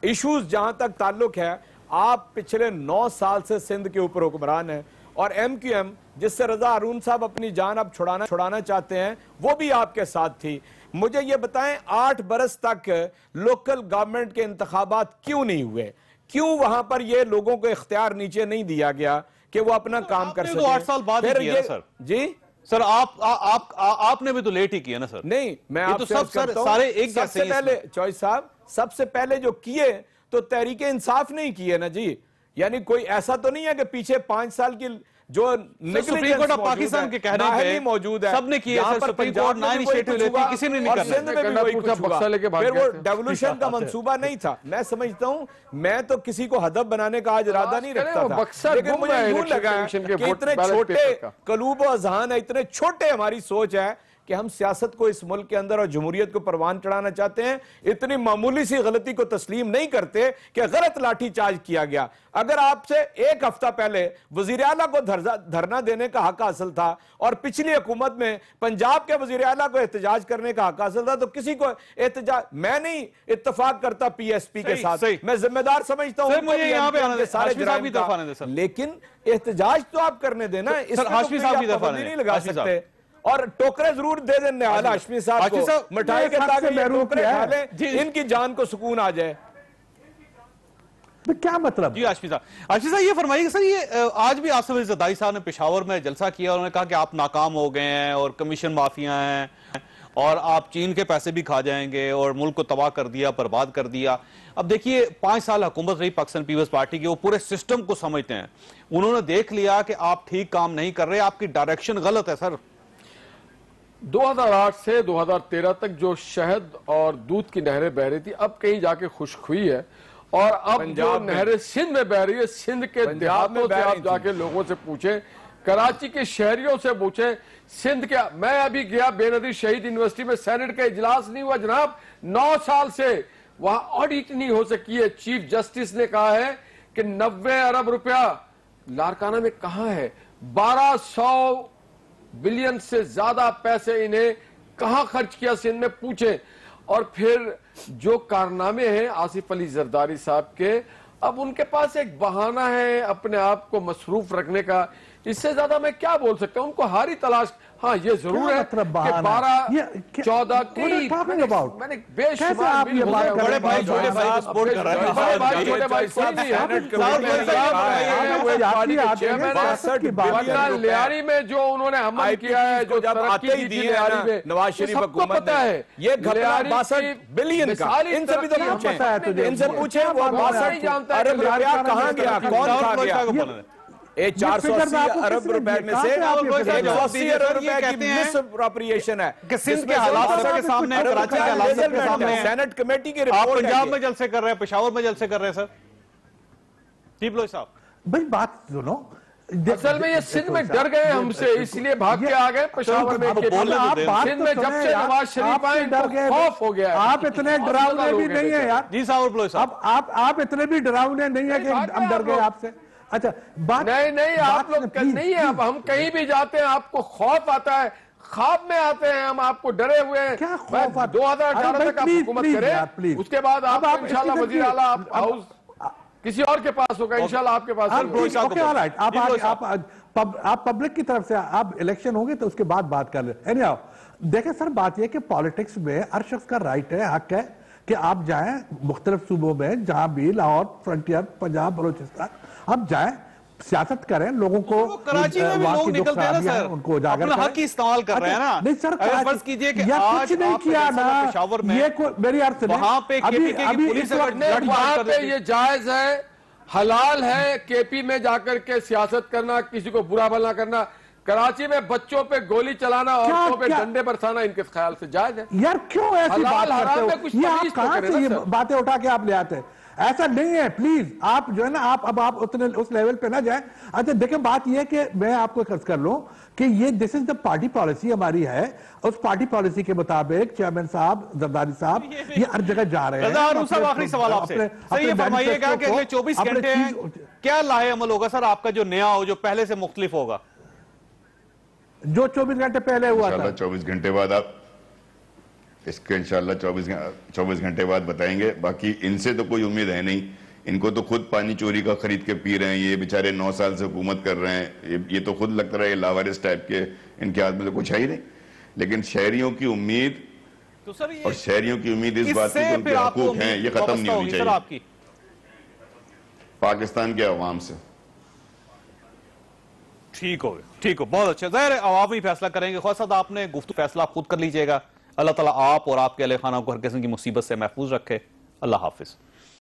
इश्यूज जहां तक ताल्लुक है, आप पिछले 9 साल से सिंध के ऊपर हुक्मरान हैं और MQM जिससे रजा हारून साहब अपनी जान अब छुड़ाना चाहते हैं, वो भी आपके साथ थी। मुझे ये बताएं, 8 बरस तक लोकल गवर्नमेंट के इंतखाबात क्यों नहीं हुए? क्यों वहां पर ये लोगों को इख्तियार नीचे नहीं दिया गया कि वो अपना काम कर सके? 8 साल बाद किया ना सर। जी सर, आपने भी तो लेट ही किया ना सर। नहीं, मैं तो सब सारे एक जैसे सबसे पहले चौधरी साहब, सबसे पहले जो किए तो तहरीक इंसाफ नहीं किए ना जी। यानी कोई ऐसा तो नहीं है कि पीछे 5 साल की जो सुप्रीम कोर्ट ऑफ पाकिस्तान के कहने पे मौजूद है, सबने किया सर। सुप्रीम कोर्ट ना इनिशिएटिव लेती, किसी ने नहीं करना। सिंध में भी वही कुछ हुआ। फिर वो डेवोल्यूशन का मंसूबा नहीं था। मैं समझता हूं, मैं तो किसी को हदफ बनाने का आज इरादा नहीं रखता था, लेकिन मुझे यूं लगा कि इतने छोटे कलूब और अज़हान है, इतने छोटे हमारी सोच है कि हम सियासत को इस मुल्क के अंदर और जमहूरियत को परवान चढ़ाना चाहते हैं। इतनी मामूली सी गलती को तस्लीम नहीं करते कि गलत लाठीचार्ज किया गया। अगर आपसे एक हफ्ता पहले वजीर आला को धरना देने का हक हासिल था और पिछली हुकूमत में पंजाब के वजीर आला को एहतजाज करने का हक हासिल था, तो किसी को एहतजाज, मैं नहीं इत्तेफाक करता PSP के साथ, मैं जिम्मेदार समझता हूं, लेकिन एहतजाज तो आप करने देना, नहीं लगा सकते। और टोकरे जरूर दे देने वाला हाशमी साहब को, मिठाई के टोकरे खा लें, इनकी जान को सुकून आ जाए। तो क्या मतलब? जी हाशमी साहब ये फरमाइए सर, ये आज भी आसिफ अली ज़रदारी साहब ने पेशावर में जलसा किया, उन्होंने कहा कि आप नाकाम हो गए हैं और कमीशन माफिया हैं और आप चीन के पैसे भी खा जाएंगे और मुल्क को तबाह कर दिया, बर्बाद कर दिया। अब देखिए, 5 साल हुकूमत रही पाकिस्तान पीपल्स पार्टी की, वो पूरे सिस्टम को समझते हैं। उन्होंने देख लिया कि आप ठीक काम नहीं कर रहे, आपकी डायरेक्शन गलत है सर। 2008 से 2013 तक जो शहद और दूध की नहरें बह रही थी, अब कहीं जाके खुश्क हुई है और अब जो नहरें सिंध में बह रही है, सिंध के देहातों से आप जाके लोगों से पूछें, कराची के शहरियों से पूछें, सिंध के। मैं अभी गया बेनजीर शहीद यूनिवर्सिटी में, सेनेट का इजलास नहीं हुआ जनाब, 9 साल से वहां ऑडिट नहीं हो सकी है। चीफ जस्टिस ने कहा है कि 90 अरब रुपया लारकाना में कहां है, 1200 बिलियन से ज्यादा पैसे इन्हें कहां खर्च किया सिंध में, पूछे। और फिर जो कारनामे हैं आसिफ अली जरदारी साहब के, अब उनके पास एक बहाना है अपने आप को मसरूफ रखने का इससे ज्यादा मैं क्या बोल सकता हूं? उनको हारी तलाश। हाँ, ये जरूर है कि 12-14 मैंने बेशुमार बड़े भाई छोटे भाई को सपोर्ट कर रहे हैं। लियारी में जो उन्होंने अमल किया है, जो तरक्की दी है नवाज शरीफ हुकूमत पता है, ये 62 बिलियन का, इनसे भी तो पूछे, इनसे पूछे वो 62 अरब रुपया कहाँ गया, कौन खा गया? 480 अरब रुपए में से 180 अरब रुपए की मिसअप्रोप्रिएशन है कि सिंध के हालात के सामने, कराची के हालात के सामने सेनेट कमेटी की रिपोर्ट। रिपोर्ट पंजाब में जलसे कर रहे हैं, पेशावर में जलसे कर रहे हैं सर। चीफ लोई साहब भाई बात सुनो, असल में ये सिंध में डर गए हमसे, इसलिए भाग के आ गए पेशावर में। सिंध में जब से नवाज शरीफ आए डर गए, खौफ हो गया। आप इतने डरावने भी नहीं है यार जी साहब। आप इतने भी डरावने नहीं है कि हम डर गए आपसे। अच्छा बात नहीं, आप लोग नहीं है। अब हम कहीं भी जाते हैं आपको खौफ आता है, ख्वाब में आते हैं हम, आपको डरे हुए हैं। क्या खौफ आता है? 2018 तक आप हुकूमत करें, उसके बाद आप इंशाल्लाह वजीर आला हाउस किसी और के पास होगा, इंशाल्लाह आपके पास। आप पब्लिक की तरफ से आप इलेक्शन होंगे तो उसके बाद बात कर ले। देखें सर, बात यह कि पॉलिटिक्स में हर शख्स का राइट है, हक है कि आप जाएं मुख्तलिफ सूबों में, जहां भी लाहौर, फ्रंटियर, पंजाब, बलोचिस्तान, आप जाएं, सियासत करें, लोगों को कराची में भी लोग निकलते हैं ना सर, उनको उजागर अपना हक ही इस्तेमाल कर रहे हैं ना। नहीं सर, फर्ज कीजिए कि आज कुछ नहीं किया ना पेशावर में, ये मेरी अर्थ वहां पे केपीके की पुलिस वहां पे ये जायज है, हलाल है केपी में जाकर के सियासत करना, किसी को बुरा भला करना। कराची में बच्चों पे गोली चलाना, औरतों पे डंडे बरसाना इनके ख्याल से जायज है यार? क्यों ऐसी बात करते हो? ये आप कहां से ये बातें उठा के आप ले आते हैं? ऐसा नहीं है, प्लीज आप जो है ना, आप उतने उस लेवल पे ना जाए। अच्छा देखें, बात ये है कि मैं आपको कर्ज कर लूं कि ये this is the party policy हमारी है। उस पार्टी पॉलिसी के मुताबिक चेयरमैन साहब, जरदारी साहब ये हर जगह जा रहे हैं। आखिरी सवाल आपसे, ये फरमाइएगा कि अगले 24 घंटे क्या लाहे अमल होगा सर आपका, जो नया हो, जो पहले से मुख्तलिफ होगा? जो 24 घंटे पहले हुआ था, 24 घंटे बाद आप इसके इंशाल्लाह 24 घंटे बाद बताएंगे। बाकी इनसे तो कोई उम्मीद है नहीं, इनको तो खुद पानी चोरी का खरीद के पी रहे हैं। ये बेचारे 9 साल से हुकूमत कर रहे हैं, ये तो खुद लगता रहा है लावारिस टाइप के, इनके हाथ में तो कुछ है ही नहीं। लेकिन शहरियों की उम्मीद तो सर और शहरियों की उम्मीद इस बात की उनके हकूक हैं, ये खत्म नहीं होनी चाहिए आपकी पाकिस्तान के अवाम से। ठीक हो, बहुत अच्छा। ज़ाहिर है अवामी फैसला करेंगे। ख्वासा आपने गुफ्तु फैसला खुद कर लीजिएगा। अल्लाह ताला आप और आपके अहले खाना को हर किस्म की मुसीबत से महफूज रखे। अल्लाह हाफिज।